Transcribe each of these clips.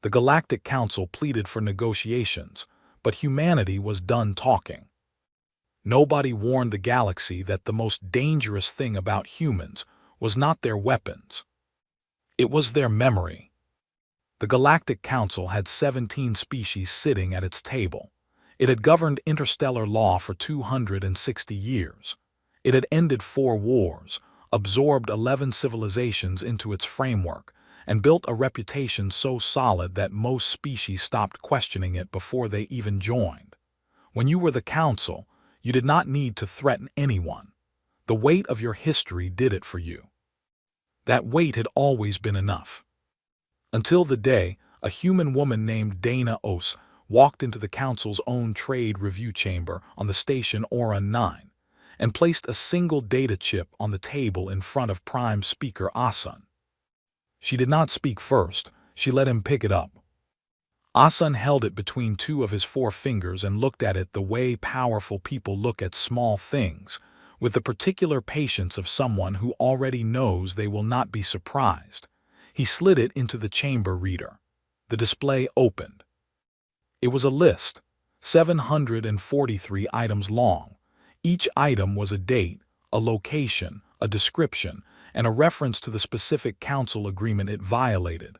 The Galactic Council pleaded for negotiations, but humanity was done talking. Nobody warned the galaxy that the most dangerous thing about humans was not their weapons. It was their memory. The Galactic Council had 17 species sitting at its table. It had governed interstellar law for 260 years. It had ended 4 wars, absorbed 11 civilizations into its framework, and built a reputation so solid that most species stopped questioning it before they even joined. When you were the Council, you did not need to threaten anyone. The weight of your history did it for you. That weight had always been enough. Until the day a human woman named Dana Os walked into the Council's own trade review chamber on the station Oran 9 and placed a single data chip on the table in front of Prime Speaker Asun. She did not speak first, she let him pick it up. Asun held it between 2 of his 4 fingers and looked at it the way powerful people look at small things, with the particular patience of someone who already knows they will not be surprised. He slid it into the chamber reader. The display opened. It was a list, 743 items long. Each item was a date, a location, a description, and a reference to the specific Council agreement it violated.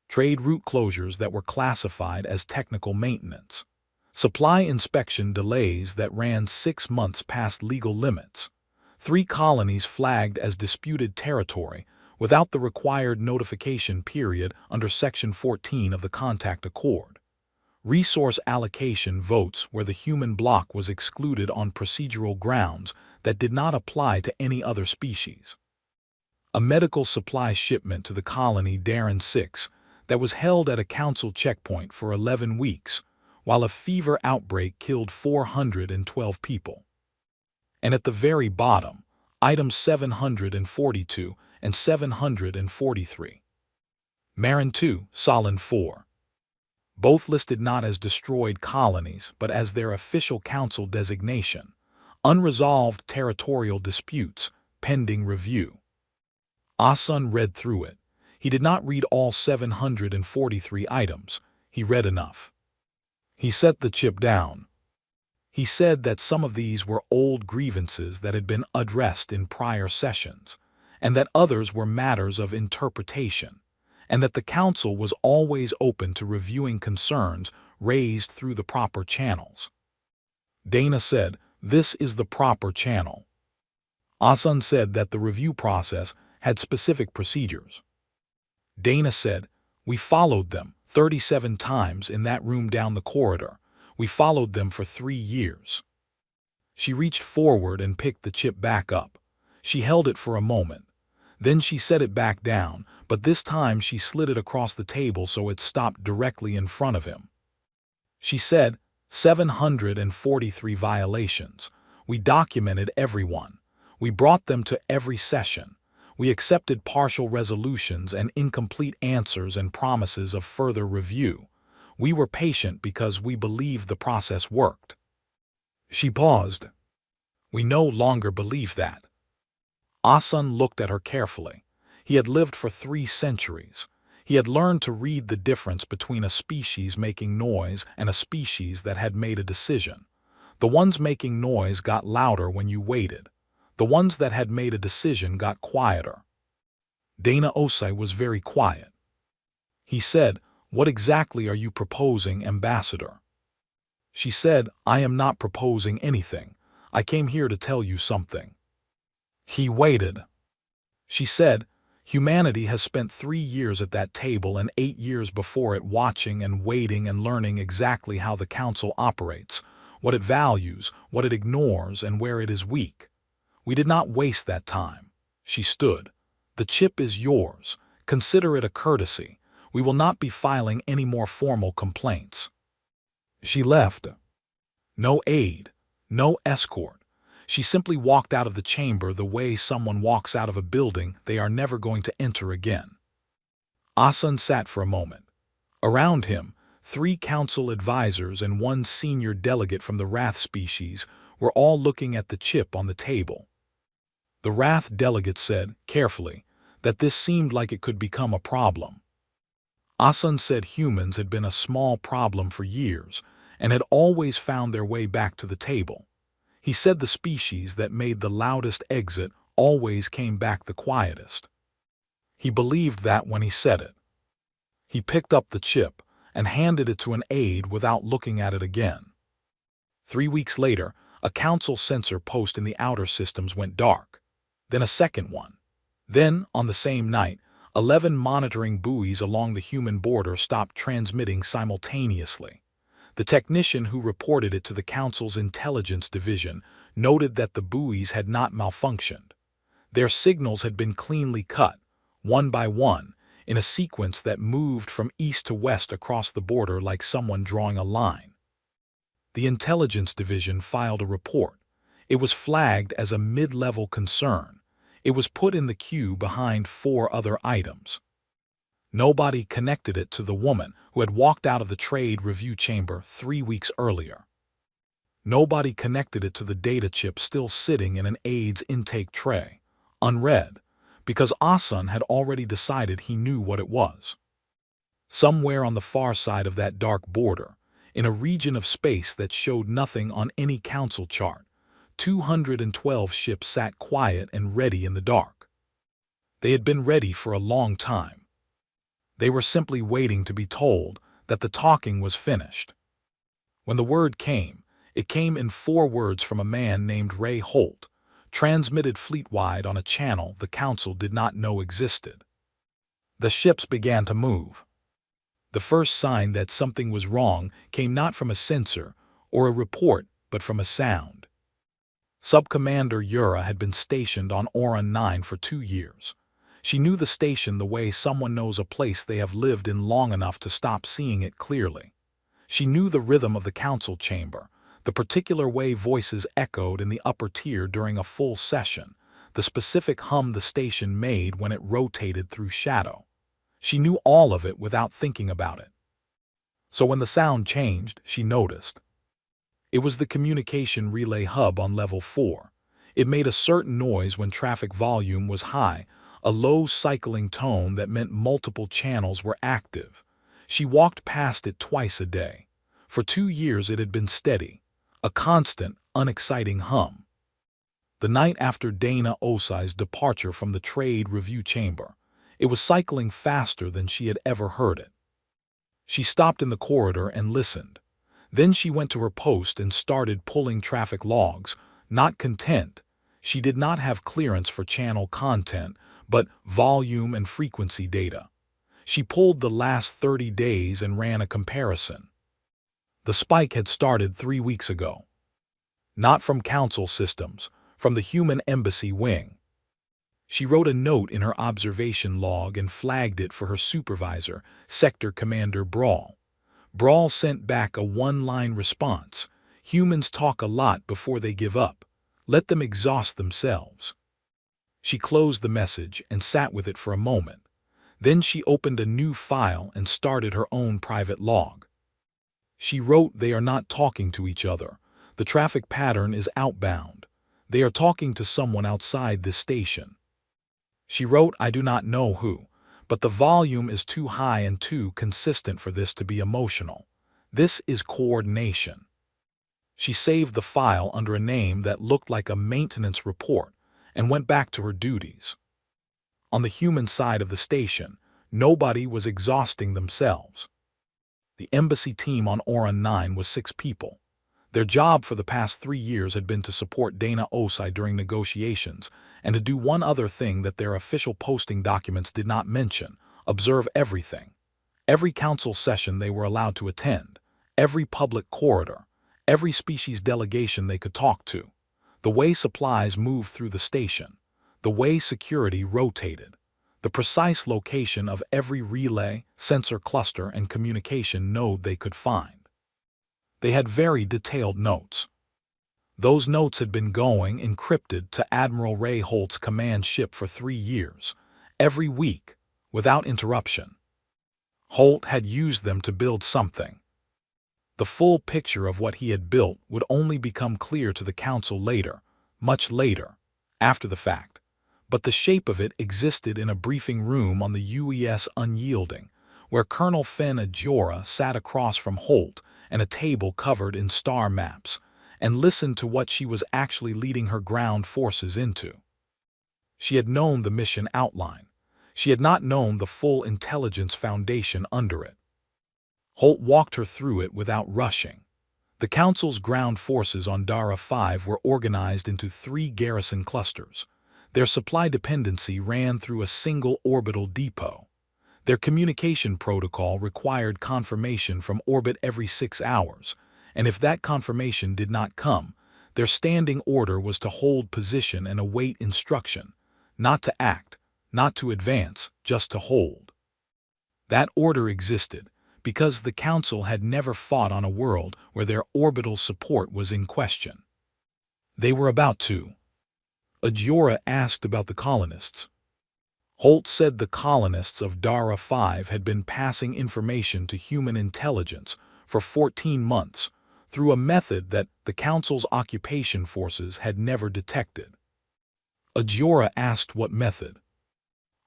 Trade route closures that were classified as technical maintenance. Supply inspection delays that ran 6 months past legal limits. 3 colonies flagged as disputed territory without the required notification period under Section 14 of the Contact Accord. Resource allocation votes where the human bloc was excluded on procedural grounds that did not apply to any other species. A medical supply shipment to the colony Darren 6 that was held at a Council checkpoint for 11 weeks, while a fever outbreak killed 412 people. And at the very bottom, items 742 and 743. Marin 2, Solon 4. Both listed not as destroyed colonies, but as their official Council designation, unresolved territorial disputes, pending review. Asun read through it. He did not read all 743 items. He read enough. He set the chip down. He said that some of these were old grievances that had been addressed in prior sessions, and that others were matters of interpretation, and that the Council was always open to reviewing concerns raised through the proper channels. Dana said, "This is the proper channel." Asun said that the review process had specific procedures. Dana said, "We followed them 37 times in that room down the corridor. We followed them for 3 years." She reached forward and picked the chip back up. She held it for a moment. Then she set it back down, but this time she slid it across the table so it stopped directly in front of him. She said, 743 violations. We documented everyone. We brought them to every session. We accepted partial resolutions and incomplete answers and promises of further review. We were patient because we believed the process worked. She paused. We no longer believe that. Asun looked at her carefully. He had lived for 3 centuries. He had learned to read the difference between a species making noise and a species that had made a decision. The ones making noise got louder when you waited. The ones that had made a decision got quieter. Dana Osai was very quiet. He said, "What exactly are you proposing, Ambassador?" She said, "I am not proposing anything. I came here to tell you something." He waited. She said, "Humanity has spent 3 years at that table and 8 years before it watching and waiting and learning exactly how the Council operates, what it values, what it ignores, and where it is weak. We did not waste that time." She stood. "The chip is yours. Consider it a courtesy. We will not be filing any more formal complaints." She left. No aid, no escort. She simply walked out of the chamber the way someone walks out of a building they are never going to enter again. Asun sat for a moment. Around him, 3 Council advisors and 1 senior delegate from the Wrath species were all looking at the chip on the table. The Wrath delegate said, carefully, that this seemed like it could become a problem. Asan said humans had been a small problem for years and had always found their way back to the table. He said the species that made the loudest exit always came back the quietest. He believed that when he said it. He picked up the chip and handed it to an aide without looking at it again. 3 weeks later, a council sensor post in the outer systems went dark. Then a second one. Then, on the same night, 11 monitoring buoys along the human border stopped transmitting simultaneously. The technician who reported it to the council's intelligence division noted that the buoys had not malfunctioned. Their signals had been cleanly cut, one by one, in a sequence that moved from east to west across the border like someone drawing a line. The intelligence division filed a report. It was flagged as a mid-level concern. It was put in the queue behind 4 other items. Nobody connected it to the woman who had walked out of the trade review chamber 3 weeks earlier. Nobody connected it to the data chip still sitting in an aide's intake tray, unread, because Asan had already decided he knew what it was. Somewhere on the far side of that dark border, in a region of space that showed nothing on any council chart, 212 ships sat quiet and ready in the dark. They had been ready for a long time. They were simply waiting to be told that the talking was finished. When the word came, it came in 4 words from a man named Ray Holt, transmitted fleet-wide on a channel the council did not know existed. The ships began to move. The first sign that something was wrong came not from a sensor or a report, but from a sound. Subcommander Yura had been stationed on Oran 9 for 2 years. She knew the station the way someone knows a place they have lived in long enough to stop seeing it clearly. She knew the rhythm of the council chamber, the particular way voices echoed in the upper tier during a full session, the specific hum the station made when it rotated through shadow. She knew all of it without thinking about it. So when the sound changed, she noticed. It was the communication relay hub on level 4. It made a certain noise when traffic volume was high, a low cycling tone that meant multiple channels were active. She walked past it twice a day. For 2 years it had been steady, a constant, unexciting hum. The night after Dana Osai's departure from the trade review chamber, it was cycling faster than she had ever heard it. She stopped in the corridor and listened. Then she went to her post and started pulling traffic logs. Not content, she did not have clearance for channel content, but volume and frequency data. She pulled the last 30 days and ran a comparison. The spike had started 3 weeks ago. Not from council systems, from the human embassy wing. She wrote a note in her observation log and flagged it for her supervisor, Sector Commander Brawl. Brawl sent back a 1-line response. Humans talk a lot before they give up. Let them exhaust themselves. She closed the message and sat with it for a moment. Then she opened a new file and started her own private log. She wrote, "They are not talking to each other. The traffic pattern is outbound. They are talking to someone outside this station." She wrote, "I do not know who, but the volume is too high and too consistent for this to be emotional. This is coordination." She saved the file under a name that looked like a maintenance report and went back to her duties. On the human side of the station, nobody was exhausting themselves. The embassy team on Oran 9 was 6 people. Their job for the past 3 years had been to support Dana Osai during negotiations and to do one other thing that their official posting documents did not mention: observe everything. Every council session they were allowed to attend, every public corridor, every species delegation they could talk to, the way supplies moved through the station, the way security rotated, the precise location of every relay, sensor cluster, and communication node they could find. They had very detailed notes. Those notes had been going encrypted to Admiral Ray Holt's command ship for 3 years, every week, without interruption. Holt had used them to build something. The full picture of what he had built would only become clear to the council later, much later, after the fact. But the shape of it existed in a briefing room on the UES Unyielding, where Colonel Finn Ajora sat across from Holt and a table covered in star maps, and listened to what she was actually leading her ground forces into. She had known the mission outline. She had not known the full intelligence foundation under it. Holt walked her through it without rushing. The Council's ground forces on Dara 5 were organized into 3 garrison clusters. Their supply dependency ran through a single orbital depot. Their communication protocol required confirmation from orbit every 6 hours, and if that confirmation did not come, their standing order was to hold position and await instruction, not to act, not to advance, just to hold. That order existed because the Council had never fought on a world where their orbital support was in question. They were about to. Ajora asked about the colonists. Holt said the colonists of Dara 5 had been passing information to human intelligence for 14 months through a method that the Council's occupation forces had never detected. Ajora asked what method.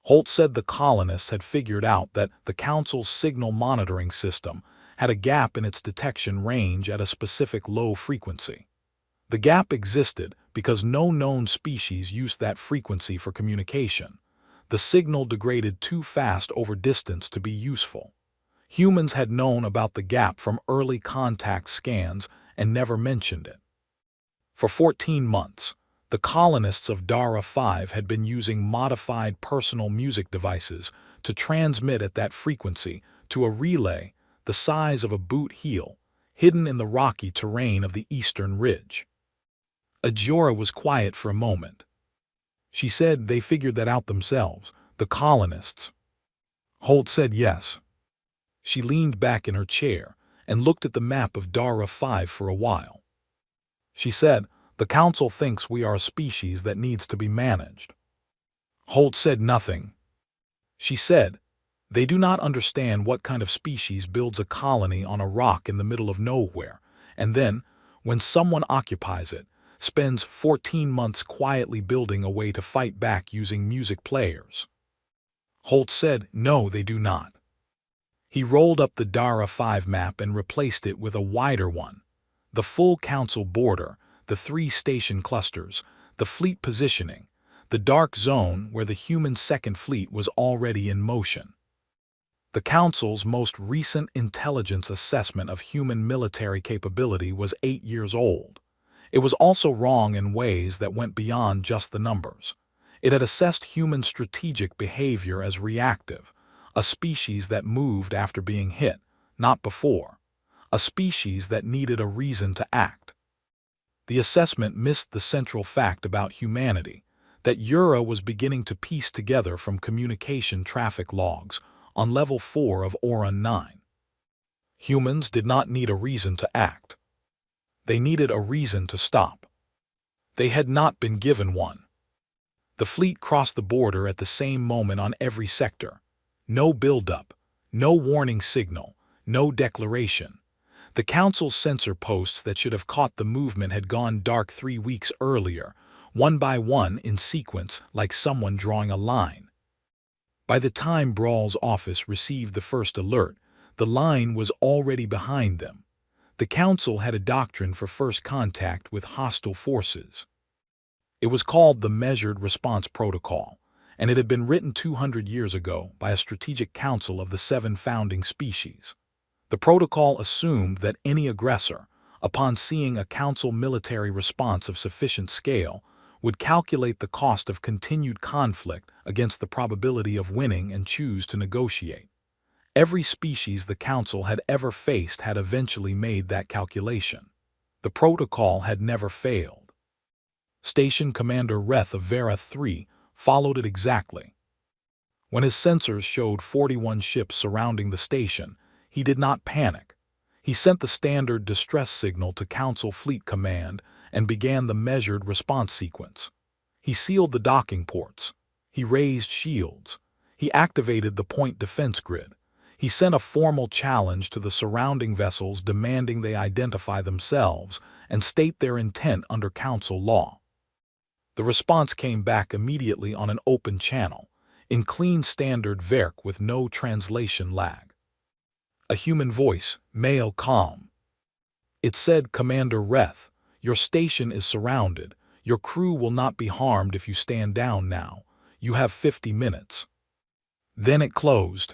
Holt said the colonists had figured out that the Council's signal monitoring system had a gap in its detection range at a specific low frequency. The gap existed because no known species used that frequency for communication. The signal degraded too fast over distance to be useful. Humans had known about the gap from early contact scans and never mentioned it. For 14 months, the colonists of Dara 5 had been using modified personal music devices to transmit at that frequency to a relay the size of a boot heel, hidden in the rocky terrain of the eastern ridge. Ajora was quiet for a moment. She said they figured that out themselves, the colonists. Holt said yes. She leaned back in her chair and looked at the map of Dara 5 for a while. She said, "The Council thinks we are a species that needs to be managed." Holt said nothing. She said, "They do not understand what kind of species builds a colony on a rock in the middle of nowhere, and then, when someone occupies it, spends 14 months quietly building a way to fight back using music players." Holt said, "No, they do not." He rolled up the Dara 5 map and replaced it with a wider one. The full Council border, the 3 station clusters, the fleet positioning, the dark zone where the human Second Fleet was already in motion. The Council's most recent intelligence assessment of human military capability was 8 years old. It was also wrong in ways that went beyond just the numbers. It had assessed human strategic behavior as reactive, a species that moved after being hit, not before, a species that needed a reason to act. The assessment missed the central fact about humanity, that Ura was beginning to piece together from communication traffic logs on level 4 of Oran 9. Humans did not need a reason to act. They needed a reason to stop. They had not been given one. The fleet crossed the border at the same moment on every sector. No build-up, no warning signal, no declaration. The Council's sensor posts that should have caught the movement had gone dark 3 weeks earlier, one by one in sequence like someone drawing a line. By the time Brawl's office received the first alert, the line was already behind them. The Council had a doctrine for first contact with hostile forces. It was called the Measured Response Protocol, and it had been written 200 years ago by a strategic council of the 7 founding species. The protocol assumed that any aggressor, upon seeing a Council military response of sufficient scale, would calculate the cost of continued conflict against the probability of winning and choose to negotiate. Every species the Council had ever faced had eventually made that calculation. The protocol had never failed. Station Commander Reth of Vera 3 followed it exactly. When his sensors showed 41 ships surrounding the station, he did not panic. He sent the standard distress signal to Council Fleet Command and began the measured response sequence. He sealed the docking ports. He raised shields. He activated the point defense grid. He sent a formal challenge to the surrounding vessels demanding they identify themselves and state their intent under Council law. The response came back immediately on an open channel, in clean standard Verk with no translation lag. A human voice, male, calm. It said, "Commander Reth, your station is surrounded. Your crew will not be harmed if you stand down now. You have 50 minutes. Then it closed.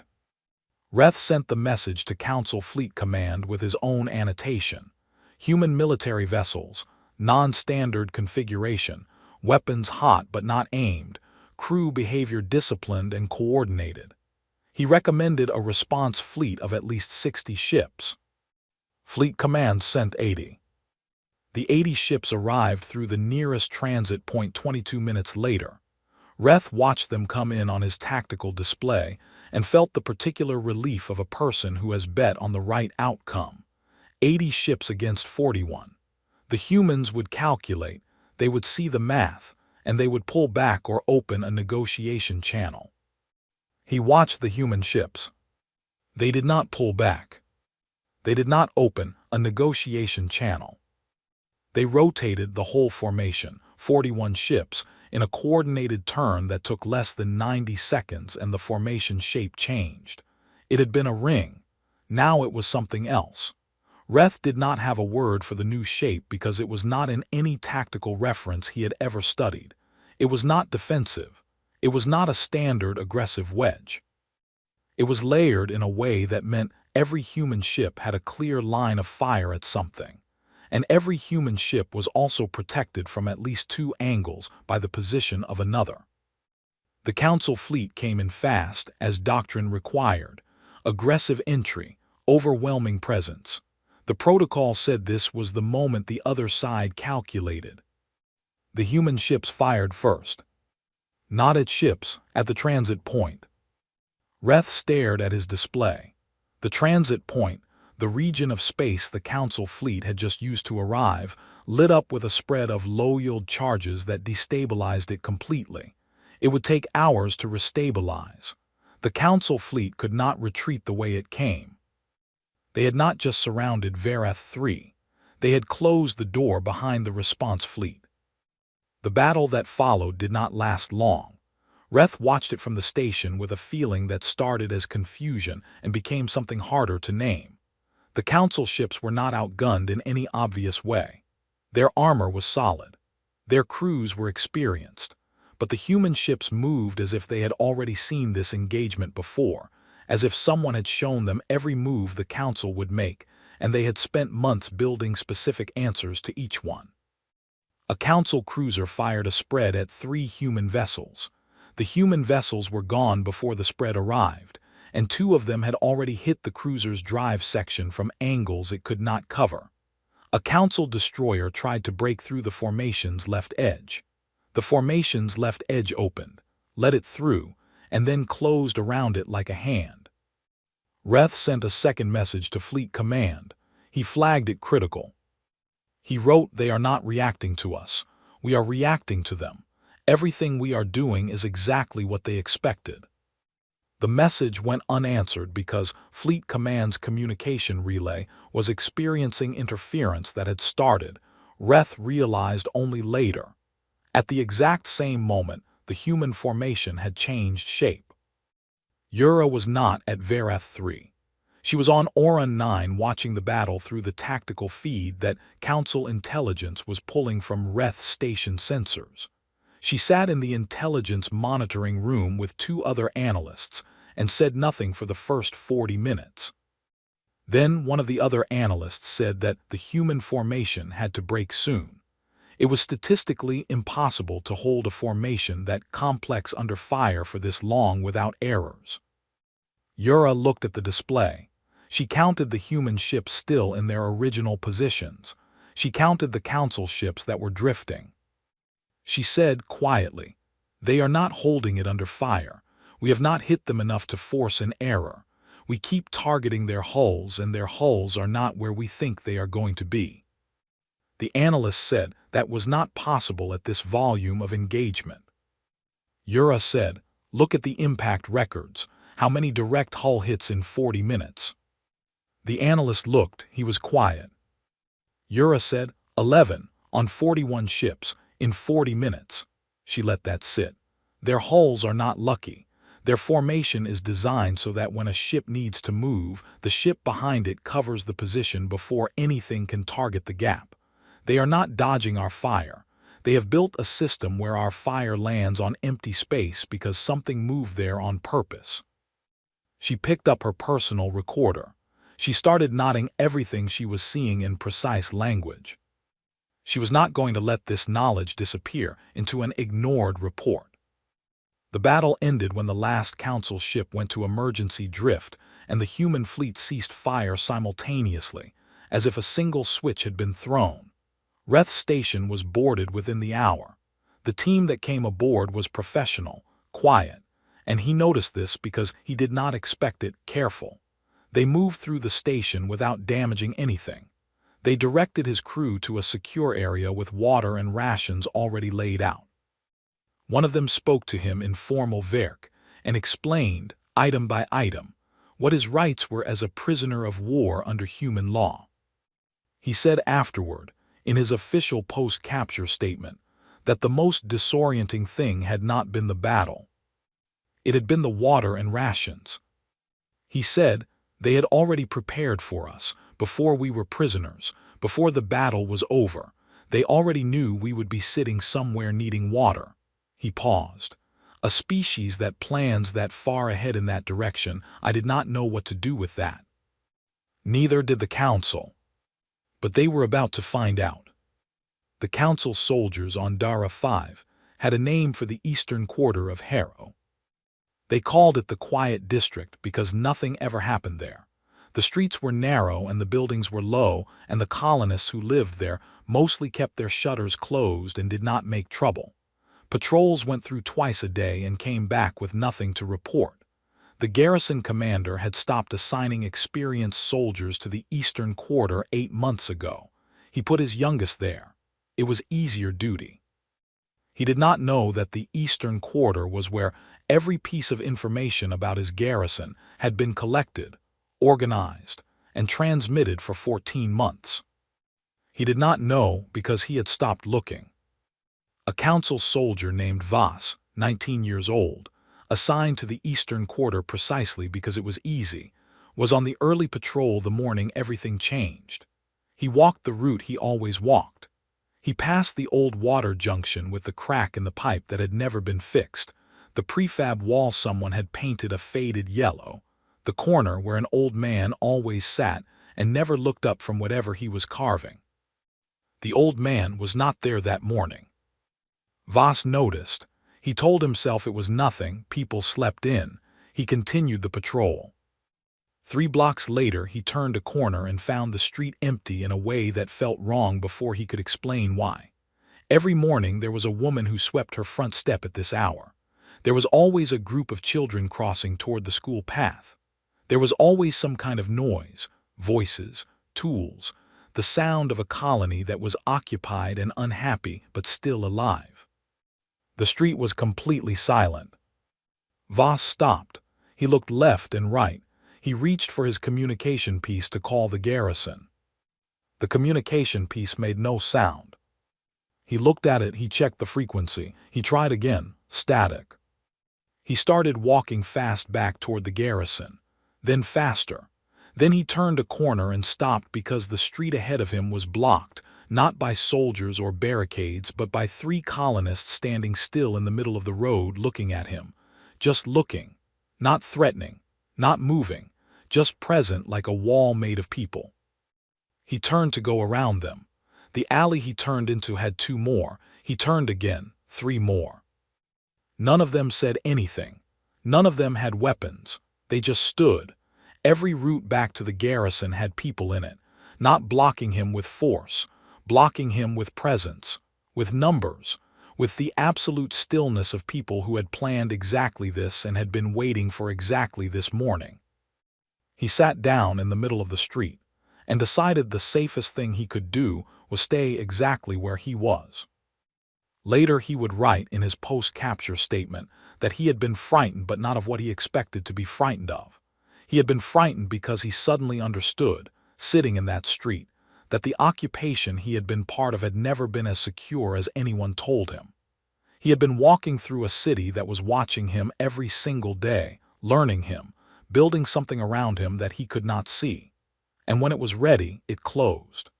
Reth sent the message to Council Fleet Command with his own annotation. Human military vessels, non-standard configuration, weapons hot but not aimed, crew behavior disciplined and coordinated. He recommended a response fleet of at least 60 ships. Fleet Command sent 80. The 80 ships arrived through the nearest transit point 22 minutes later. Reth watched them come in on his tactical display and felt the particular relief of a person who has bet on the right outcome. 80 ships against 41. The humans would calculate, they would see the math, and they would pull back or open a negotiation channel. He watched the human ships. They did not pull back. They did not open a negotiation channel. They rotated the whole formation, 41 ships, in a coordinated turn that took less than 90 seconds, and the formation shape changed. It had been a ring. Now it was something else. Reth did not have a word for the new shape because it was not in any tactical reference he had ever studied. It was not defensive. It was not a standard aggressive wedge. It was layered in a way that meant every human ship had a clear line of fire at something. And every human ship was also protected from at least 2 angles by the position of another. The Council fleet came in fast, as doctrine required. Aggressive entry, overwhelming presence. The protocol said this was the moment the other side calculated. The human ships fired first. Not at ships, at the transit point. Reth stared at his display. The transit point, the region of space the Council fleet had just used to arrive, lit up with a spread of low-yield charges that destabilized it completely. It would take hours to restabilize. The Council fleet could not retreat the way it came. They had not just surrounded Verath 3. They had closed the door behind the response fleet. The battle that followed did not last long. Reth watched it from the station with a feeling that started as confusion and became something harder to name. The Council ships were not outgunned in any obvious way. Their armor was solid. Their crews were experienced. But the human ships moved as if they had already seen this engagement before, as if someone had shown them every move the Council would make, and they had spent months building specific answers to each one. A Council cruiser fired a spread at 3 human vessels. The human vessels were gone before the spread arrived, and 2 of them had already hit the cruiser's drive section from angles it could not cover. A Council destroyer tried to break through the formation's left edge. The formation's left edge opened, let it through, and then closed around it like a hand. Reth sent a second message to Fleet Command. He flagged it critical. He wrote, "They are not reacting to us. We are reacting to them. Everything we are doing is exactly what they expected." The message went unanswered because Fleet Command's communication relay was experiencing interference that had started, Reth realized only later. At the exact same moment, the human formation had changed shape. Yura was not at Verath 3. She was on Oran 9 watching the battle through the tactical feed that Council intelligence was pulling from Reth station sensors. She sat in the intelligence monitoring room with 2 other analysts and said nothing for the first 40 minutes. Then one of the other analysts said that the human formation had to break soon. It was statistically impossible to hold a formation that complex under fire for this long without errors. Yura looked at the display. She counted the human ships still in their original positions. She counted the Council ships that were drifting. She said quietly, "They are not holding it under fire. We have not hit them enough to force an error. We keep targeting their hulls, and their hulls are not where we think they are going to be." The analyst said that was not possible at this volume of engagement. Yura said, "Look at the impact records. How many direct hull hits in 40 minutes? The analyst looked, he was quiet. Yura said, 11, on 41 ships, in 40 minutes. She let that sit. Their hulls are not lucky. Their formation is designed so that when a ship needs to move, the ship behind it covers the position before anything can target the gap. They are not dodging our fire. They have built a system where our fire lands on empty space because something moved there on purpose. She picked up her personal recorder. She started noting everything she was seeing in precise language. She was not going to let this knowledge disappear into an ignored report. The battle ended when the last council ship went to emergency drift and the human fleet ceased fire simultaneously, as if a single switch had been thrown. Reth's station was boarded within the hour. The team that came aboard was professional, quiet, and he noticed this because he did not expect it. Careful. They moved through the station without damaging anything. They directed his crew to a secure area with water and rations already laid out. One of them spoke to him in formal verk and explained, item by item, what his rights were as a prisoner of war under human law. He said afterward, in his official post-capture statement, that the most disorienting thing had not been the battle. It had been the water and rations. He said, they had already prepared for us, before we were prisoners, before the battle was over. They already knew we would be sitting somewhere needing water. He paused. A species that plans that far ahead in that direction, I did not know what to do with that. Neither did the council. But they were about to find out. The council soldiers on Dara 5 had a name for the eastern quarter of Harrow. They called it the Quiet District because nothing ever happened there. The streets were narrow and the buildings were low, and the colonists who lived there mostly kept their shutters closed and did not make trouble. Patrols went through twice a day and came back with nothing to report. The garrison commander had stopped assigning experienced soldiers to the eastern quarter 8 months ago. He put his youngest there. It was easier duty. He did not know that the eastern quarter was where every piece of information about his garrison had been collected, organized, and transmitted for 14 months. He did not know because he had stopped looking. A council soldier named Voss, 19 years old, assigned to the eastern quarter precisely because it was easy, was on the early patrol the morning everything changed. He walked the route he always walked. He passed the old water junction with the crack in the pipe that had never been fixed, the prefab wall someone had painted a faded yellow, the corner where an old man always sat and never looked up from whatever he was carving. The old man was not there that morning. Voss noticed. He told himself it was nothing, people slept in. He continued the patrol. 3 blocks later, he turned a corner and found the street empty in a way that felt wrong before he could explain why. Every morning there was a woman who swept her front step at this hour. There was always a group of children crossing toward the school path. There was always some kind of noise, voices, tools, the sound of a colony that was occupied and unhappy but still alive. The street was completely silent. Voss stopped. He looked left and right. He reached for his communication piece to call the garrison. The communication piece made no sound. He looked at it, he checked the frequency. He tried again, static. He started walking fast back toward the garrison, then faster. Then he turned a corner and stopped because the street ahead of him was blocked, not by soldiers or barricades, but by 3 colonists standing still in the middle of the road looking at him. Just looking, not threatening, not moving, just present like a wall made of people. He turned to go around them. The alley he turned into had 2 more. He turned again, 3 more. None of them said anything. None of them had weapons. They just stood. Every route back to the garrison had people in it, not blocking him with force, blocking him with presence, with numbers, with the absolute stillness of people who had planned exactly this and had been waiting for exactly this morning. He sat down in the middle of the street and decided the safest thing he could do was stay exactly where he was. Later he would write in his post-capture statement that he had been frightened, but not of what he expected to be frightened of. He had been frightened because he suddenly understood, sitting in that street, that the occupation he had been part of had never been as secure as anyone told him. He had been walking through a city that was watching him every single day, learning him, building something around him that he could not see. And when it was ready, it closed.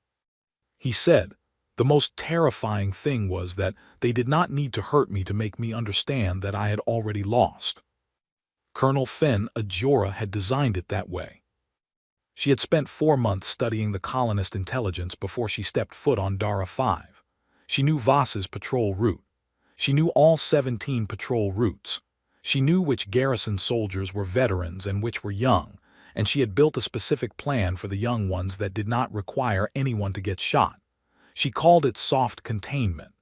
He said, "The most terrifying thing was that they did not need to hurt me to make me understand that I had already lost." Colonel Fenn Ajora had designed it that way. She had spent 4 months studying the colonist intelligence before she stepped foot on Dara 5. She knew Voss's patrol route. She knew all 17 patrol routes. She knew which garrison soldiers were veterans and which were young, and she had built a specific plan for the young ones that did not require anyone to get shot. She called it soft containment.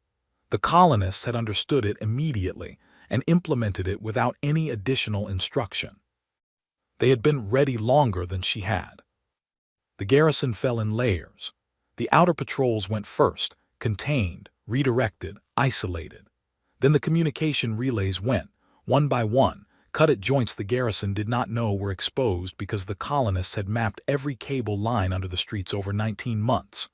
The colonists had understood it immediately and implemented it without any additional instruction. They had been ready longer than she had. The garrison fell in layers. The outer patrols went first, contained, redirected, isolated. Then the communication relays went, one by one, cut at joints the garrison did not know were exposed because the colonists had mapped every cable line under the streets over 19 months.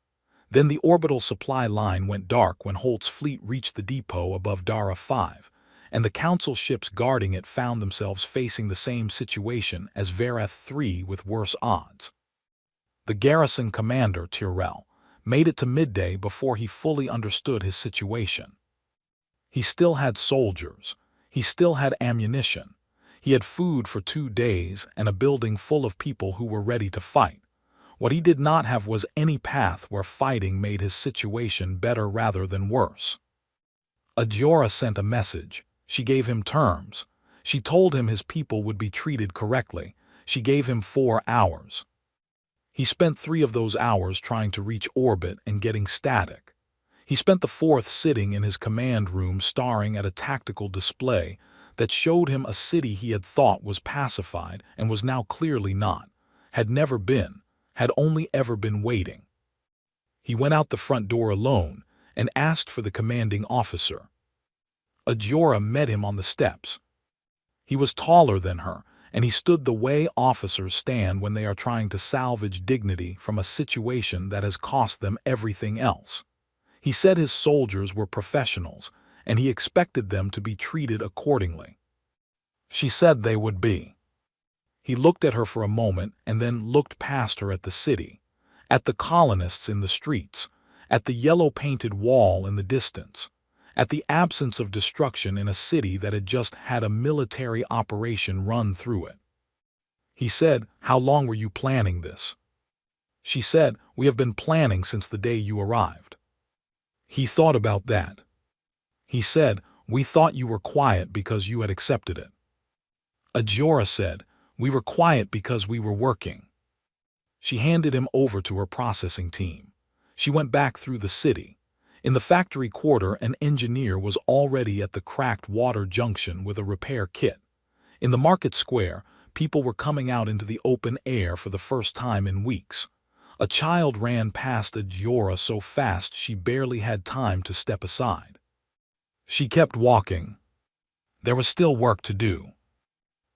Then the orbital supply line went dark when Holt's fleet reached the depot above Dara 5, and the Council ships guarding it found themselves facing the same situation as Verath 3 with worse odds. The garrison commander, Tyrell, made it to midday before he fully understood his situation. He still had soldiers. He still had ammunition. He had food for 2 days and a building full of people who were ready to fight. What he did not have was any path where fighting made his situation better rather than worse. Ajora sent a message. She gave him terms. She told him his people would be treated correctly. She gave him 4 hours. He spent 3 of those hours trying to reach orbit and getting static. He spent the 4th sitting in his command room staring at a tactical display that showed him a city he had thought was pacified and was now clearly not, had never been, had only ever been waiting. He went out the front door alone and asked for the commanding officer. Ajora met him on the steps. He was taller than her, and he stood the way officers stand when they are trying to salvage dignity from a situation that has cost them everything else. He said his soldiers were professionals, and he expected them to be treated accordingly. She said they would be. He looked at her for a moment and then looked past her at the city, at the colonists in the streets, at the yellow-painted wall in the distance, at the absence of destruction in a city that had just had a military operation run through it. He said, "How long were you planning this?" She said, "We have been planning since the day you arrived." He thought about that. He said, "We thought you were quiet because you had accepted it." Ajora said, "We were quiet because we were working." She handed him over to her processing team. She went back through the city. In the factory quarter, an engineer was already at the cracked water junction with a repair kit. In the market square, people were coming out into the open air for the first time in weeks. A child ran past Ajora so fast she barely had time to step aside. She kept walking. There was still work to do.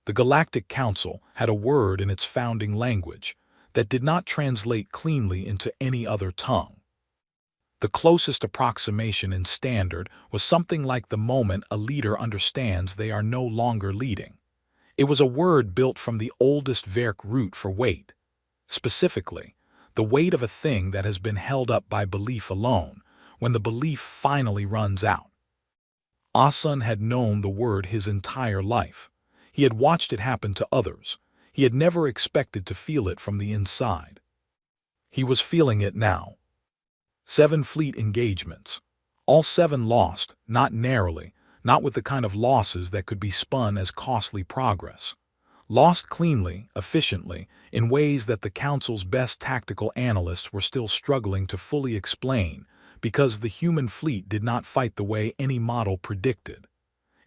The Galactic Council had a word in its founding language that did not translate cleanly into any other tongue. The closest approximation in standard was something like the moment a leader understands they are no longer leading. It was a word built from the oldest Verk root for weight. Specifically, the weight of a thing that has been held up by belief alone, when the belief finally runs out. Asun had known the word his entire life. He had watched it happen to others. He had never expected to feel it from the inside. He was feeling it now. 7 fleet engagements. All 7 lost, not narrowly, not with the kind of losses that could be spun as costly progress. Lost cleanly, efficiently, in ways that the Council's best tactical analysts were still struggling to fully explain, because the human fleet did not fight the way any model predicted.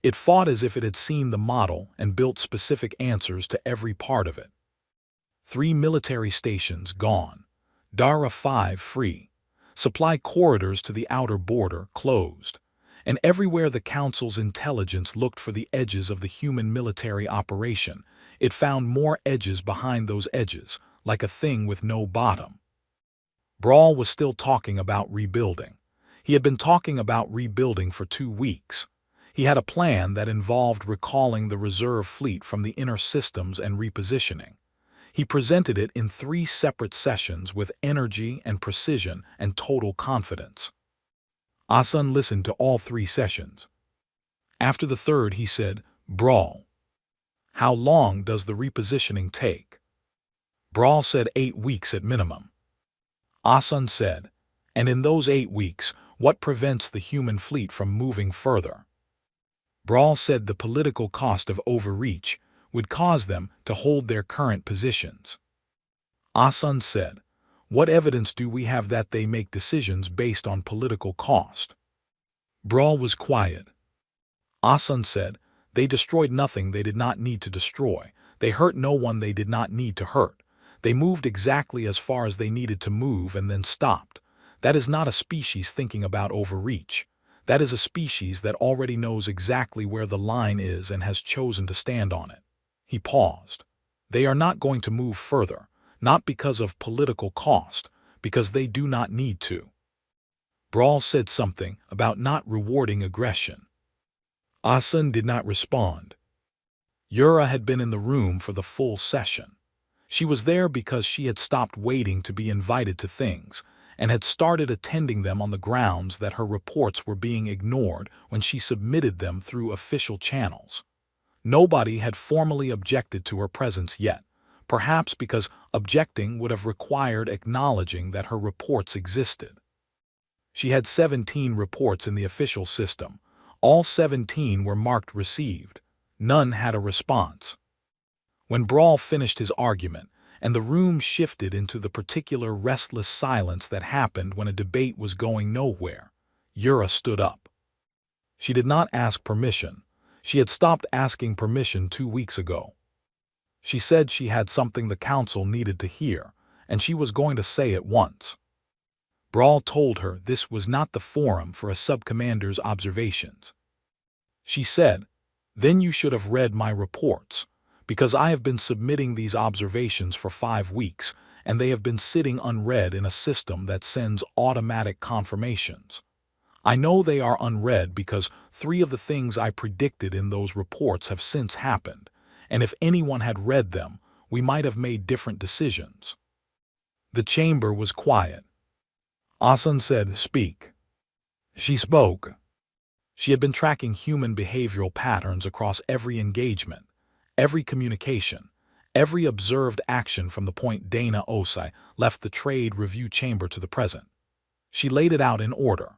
It fought as if it had seen the model and built specific answers to every part of it. 3 military stations gone. Dara 5 free. Supply corridors to the outer border closed. And everywhere the Council's intelligence looked for the edges of the human military operation, it found more edges behind those edges, like a thing with no bottom. Brawl was still talking about rebuilding. He had been talking about rebuilding for 2 weeks. He had a plan that involved recalling the reserve fleet from the inner systems and repositioning. He presented it in 3 separate sessions with energy and precision and total confidence. Asan listened to all 3 sessions. After the third, he said, "Brawl, how long does the repositioning take?" Brawl said 8 weeks at minimum. Asan said, "And in those 8 weeks, what prevents the human fleet from moving further?" Brawl said the political cost of overreach would cause them to hold their current positions. Asan said, "What evidence do we have that they make decisions based on political cost?" Brawl was quiet. Asan said, "They destroyed nothing they did not need to destroy. They hurt no one they did not need to hurt. They moved exactly as far as they needed to move and then stopped. That is not a species thinking about overreach. That is a species that already knows exactly where the line is and has chosen to stand on it." He paused. "They are not going to move further, not because of political cost, because they do not need to." Brawl said something about not rewarding aggression. Asan did not respond. Yura had been in the room for the full session. She was there because she had stopped waiting to be invited to things and had started attending them on the grounds that her reports were being ignored when she submitted them through official channels. Nobody had formally objected to her presence yet, perhaps because objecting would have required acknowledging that her reports existed. She had 17 reports in the official system. All 17 were marked received. None had a response. When Brawl finished his argument, and the room shifted into the particular restless silence that happened when a debate was going nowhere, Yura stood up. She did not ask permission. She had stopped asking permission 2 weeks ago. She said she had something the council needed to hear, and she was going to say it once. Brawl told her this was not the forum for a subcommander's observations. She said, "Then you should have read my reports, because I have been submitting these observations for 5 weeks, and they have been sitting unread in a system that sends automatic confirmations. I know they are unread because 3 of the things I predicted in those reports have since happened, and if anyone had read them, we might have made different decisions." The chamber was quiet. Asan said, "Speak." She spoke. She had been tracking human behavioral patterns across every engagement, every communication, every observed action from the point Dana Osai left the trade review chamber to the present. She laid it out in order.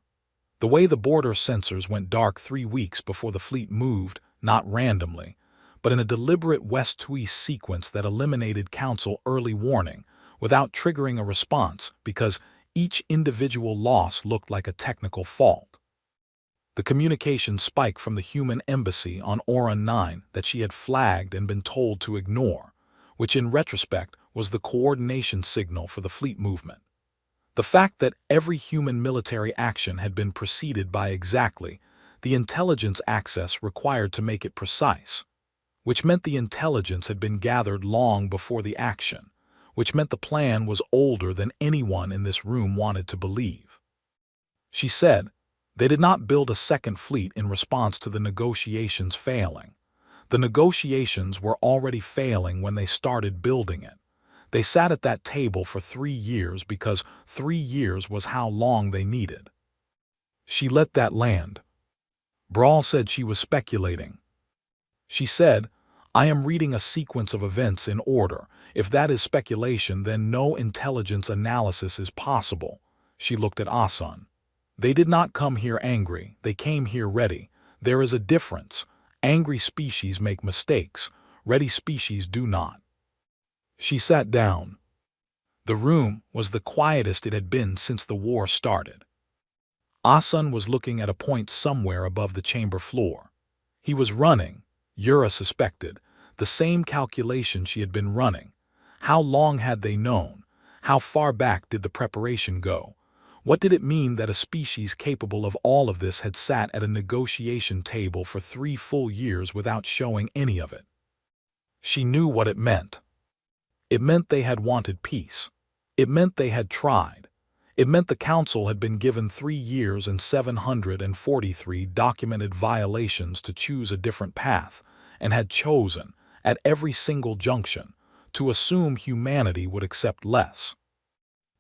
The way the border sensors went dark 3 weeks before the fleet moved, not randomly, but in a deliberate west-to-east sequence that eliminated council early warning without triggering a response because each individual loss looked like a technical fault. The communication spike from the human embassy on Oran 9 that she had flagged and been told to ignore, which in retrospect was the coordination signal for the fleet movement. The fact that every human military action had been preceded by exactly the intelligence access required to make it precise, which meant the intelligence had been gathered long before the action, which meant the plan was older than anyone in this room wanted to believe. She said, "They did not build a second fleet in response to the negotiations failing. The negotiations were already failing when they started building it. They sat at that table for 3 years because 3 years was how long they needed." She let that land. Brawl said she was speculating. She said, "I am reading a sequence of events in order. If that is speculation, then no intelligence analysis is possible." She looked at Asan. "They did not come here angry. They came here ready. There is a difference. Angry species make mistakes. Ready species do not." She sat down. The room was the quietest it had been since the war started. Asan was looking at a point somewhere above the chamber floor. He was running, Yura suspected, the same calculation she had been running. How long had they known? How far back did the preparation go? What did it mean that a species capable of all of this had sat at a negotiation table for 3 full years without showing any of it? She knew what it meant. It meant they had wanted peace. It meant they had tried. It meant the council had been given 3 years and 743 documented violations to choose a different path, and had chosen, at every single junction, to assume humanity would accept less.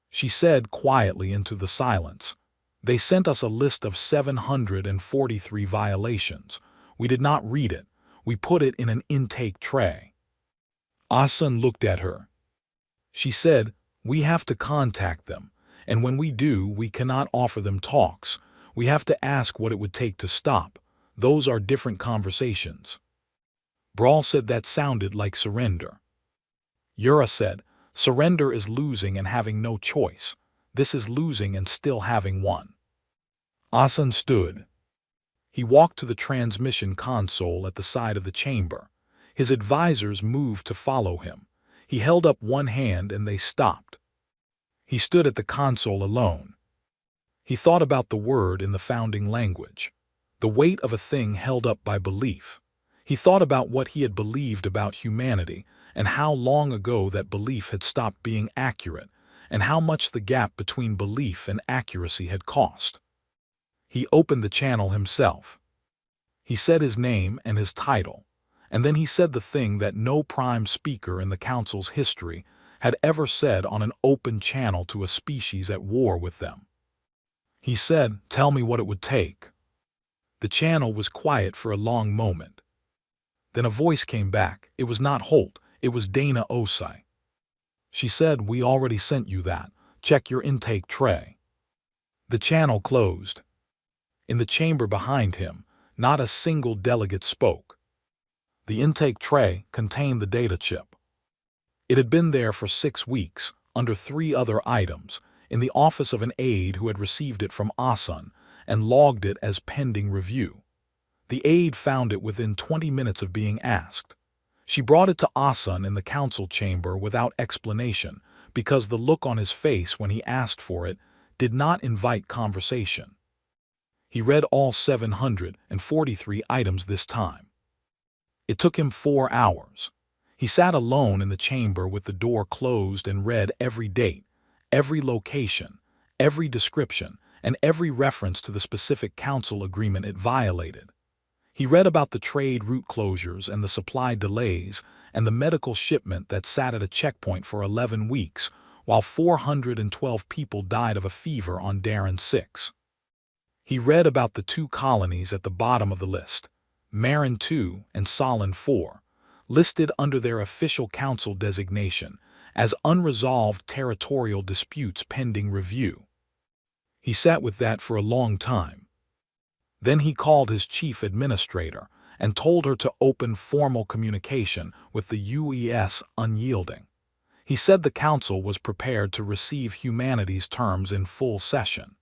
She said quietly into the silence, "They sent us a list of 743 violations. We did not read it. We put it in an intake tray." Asan looked at her. She said, "We have to contact them, and when we do, we cannot offer them talks. We have to ask what it would take to stop. Those are different conversations." Brawl said that sounded like surrender. Yura said, "Surrender is losing and having no choice. This is losing and still having one." Asan stood. He walked to the transmission console at the side of the chamber. His advisors moved to follow him. He held up one hand and they stopped. He stood at the console alone. He thought about the word in the founding language, the weight of a thing held up by belief. He thought about what he had believed about humanity and how long ago that belief had stopped being accurate and how much the gap between belief and accuracy had cost. He opened the channel himself. He said his name and his title, and then he said the thing that no prime speaker in the council's history had ever said on an open channel to a species at war with them. He said, "Tell me what it would take." The channel was quiet for a long moment. Then a voice came back. It was not Holt, it was Dana Osai. She said, "We already sent you that. Check your intake tray." The channel closed. In the chamber behind him, not a single delegate spoke. The intake tray contained the data chip. It had been there for 6 weeks, under 3 other items, in the office of an aide who had received it from Asan and logged it as pending review. The aide found it within 20 minutes of being asked. She brought it to Asan in the council chamber without explanation because the look on his face when he asked for it did not invite conversation. He read all 743 items this time. It took him 4 hours. He sat alone in the chamber with the door closed and read every date, every location, every description, and every reference to the specific council agreement it violated. He read about the trade route closures and the supply delays and the medical shipment that sat at a checkpoint for 11 weeks while 412 people died of a fever on Darren 6. He read about the 2 colonies at the bottom of the list, Marin 2 and Solon 4, listed under their official council designation as unresolved territorial disputes pending review. He sat with that for a long time. Then he called his chief administrator and told her to open formal communication with the UES Unyielding. He said the council was prepared to receive humanity's terms in full session.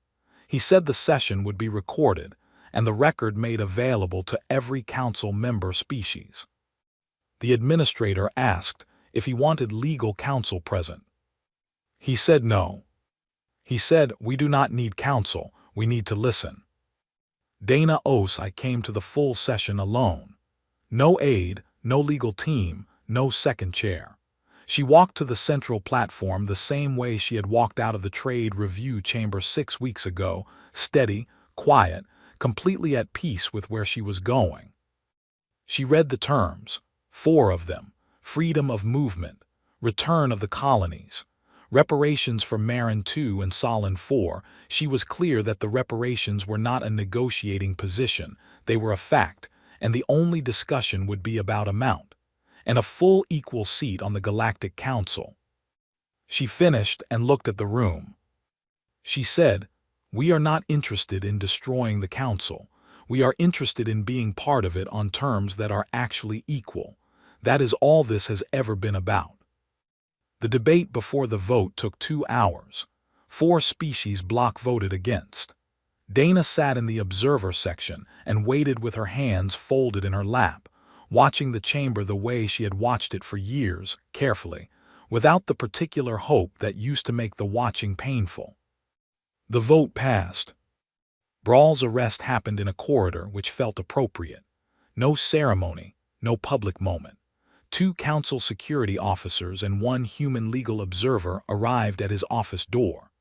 He said the session would be recorded and the record made available to every council member species. The administrator asked if he wanted legal counsel present. He said no. He said, "We do not need counsel, we need to listen." Dana Osai came to the full session alone. No aide, no legal team, no second chair. She walked to the central platform the same way she had walked out of the trade review chamber 6 weeks ago, steady, quiet, completely at peace with where she was going. She read the terms, 4 of them: freedom of movement, return of the colonies, reparations for Marin 2 and Solon 4. She was clear that the reparations were not a negotiating position, they were a fact, and the only discussion would be about amount, and a full equal seat on the Galactic Council. She finished and looked at the room. She said, "We are not interested in destroying the Council. We are interested in being part of it on terms that are actually equal. That is all this has ever been about." The debate before the vote took 2 hours. 4 species block voted against. Dana sat in the observer section and waited with her hands folded in her lap, watching the chamber the way she had watched it for years, carefully, without the particular hope that used to make the watching painful. The vote passed. Brawl's arrest happened in a corridor which felt appropriate. No ceremony, no public moment. 2 council security officers and 1 human legal observer arrived at his office door.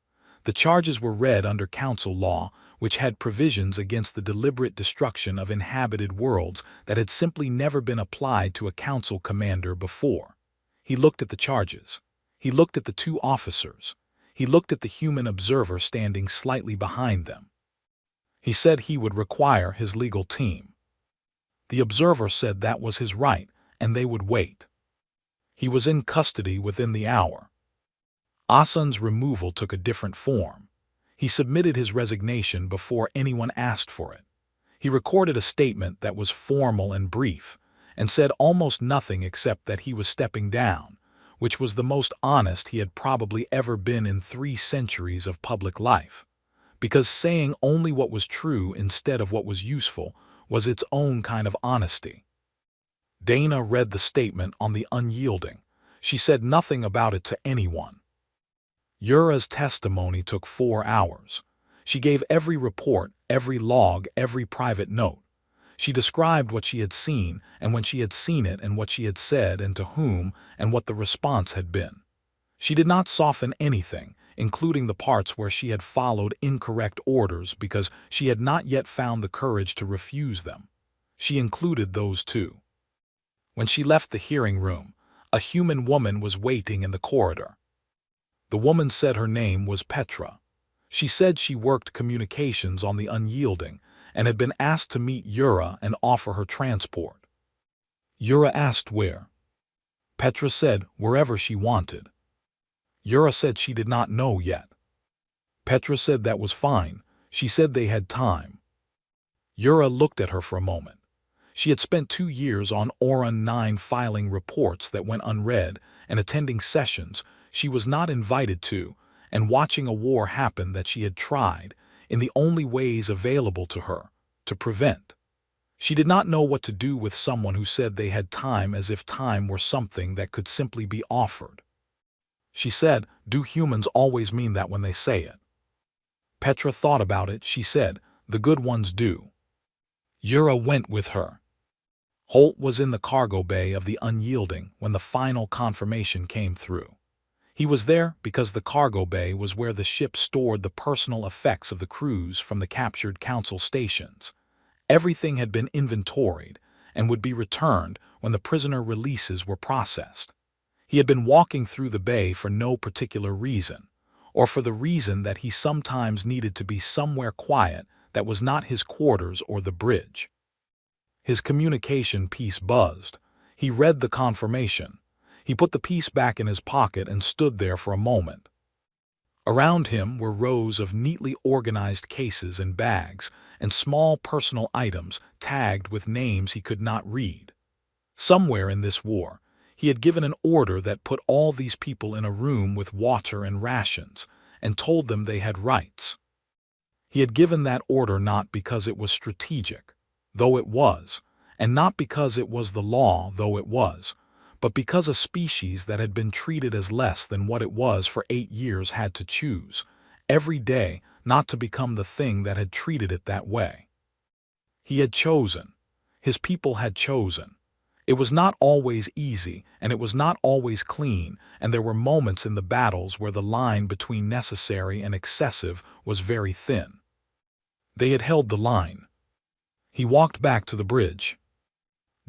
The charges were read under council law, which had provisions against the deliberate destruction of inhabited worlds that had simply never been applied to a council commander before. He looked at the charges. He looked at the two officers. He looked at the human observer standing slightly behind them. He said he would require his legal team. The observer said that was his right, and they would wait. He was in custody within the hour. Asun's removal took a different form. He submitted his resignation before anyone asked for it. He recorded a statement that was formal and brief, and said almost nothing except that he was stepping down, which was the most honest he had probably ever been in 3 centuries of public life, because saying only what was true instead of what was useful was its own kind of honesty. Dana read the statement on the unyielding. She said nothing about it to anyone. Yura's testimony took 4 hours. She gave every report, every log, every private note. She described what she had seen and when she had seen it and what she had said and to whom and what the response had been. She did not soften anything, including the parts where she had followed incorrect orders because she had not yet found the courage to refuse them. She included those too. When she left the hearing room, a human woman was waiting in the corridor. The woman said her name was Petra. She said she worked communications on the Unyielding and had been asked to meet Yura and offer her transport. Yura asked where. Petra said wherever she wanted. Yura said she did not know yet. Petra said that was fine. She said they had time. Yura looked at her for a moment. She had spent 2 years on Orun 9 filing reports that went unread and attending sessions she was not invited to, and watching a war happen that she had tried, in the only ways available to her, to prevent. She did not know what to do with someone who said they had time as if time were something that could simply be offered. She said, "Do humans always mean that when they say it?" Petra thought about it. She said, "The good ones do." Yura went with her. Holt was in the cargo bay of the Unyielding when the final confirmation came through. He was there because the cargo bay was where the ship stored the personal effects of the crews from the captured council stations. Everything had been inventoried and would be returned when the prisoner releases were processed. He had been walking through the bay for no particular reason, or for the reason that he sometimes needed to be somewhere quiet that was not his quarters or the bridge. His communication piece buzzed. He read the confirmation. He put the piece back in his pocket and stood there for a moment. Around him were rows of neatly organized cases and bags and small personal items tagged with names he could not read. Somewhere in this war, he had given an order that put all these people in a room with water and rations and told them they had rights. He had given that order not because it was strategic, though it was, and not because it was the law, though it was, but because a species that had been treated as less than what it was for 8 years had to choose, every day, not to become the thing that had treated it that way. He had chosen. His people had chosen. It was not always easy, and it was not always clean, and there were moments in the battles where the line between necessary and excessive was very thin. They had held the line. He walked back to the bridge.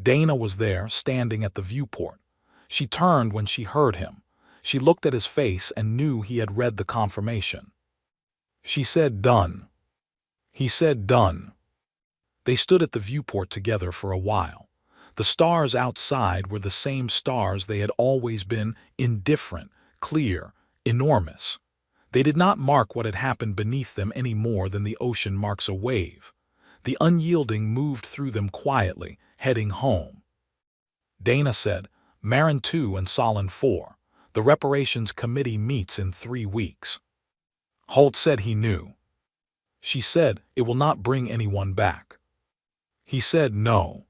Dana was there, standing at the viewport. She turned when she heard him. She looked at his face and knew he had read the confirmation. She said, "Done." He said, "Done." They stood at the viewport together for a while. The stars outside were the same stars they had always been, indifferent, clear, enormous. They did not mark what had happened beneath them any more than the ocean marks a wave. The Unyielding moved through them quietly, heading home. Dana said, "Marin 2 and Solon 4. The reparations committee meets in 3 weeks." Holt said he knew. She said, "It will not bring anyone back." He said, "No."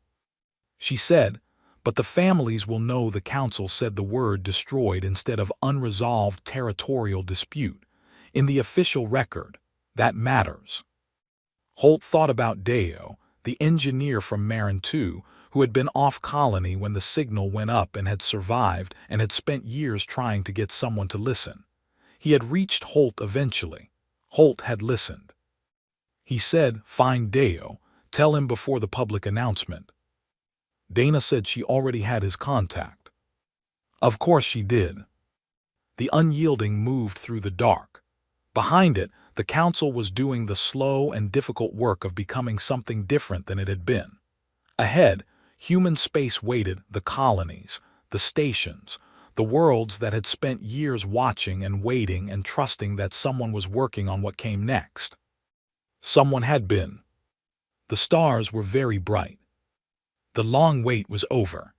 She said, "But the families will know the council said the word destroyed instead of unresolved territorial dispute. In the official record, that matters." Holt thought about Deo, the engineer from Marin 2, who had been off colony when the signal went up and had survived and had spent years trying to get someone to listen. He had reached Holt eventually. Holt had listened. He said, "Find Deo. Tell him before the public announcement." Dana said she already had his contact. Of course she did. The unyielding moved through the dark. Behind it, the council was doing the slow and difficult work of becoming something different than it had been. Ahead, human space waited, the colonies, the stations, the worlds that had spent years watching and waiting and trusting that someone was working on what came next. Someone had been. The stars were very bright. The long wait was over.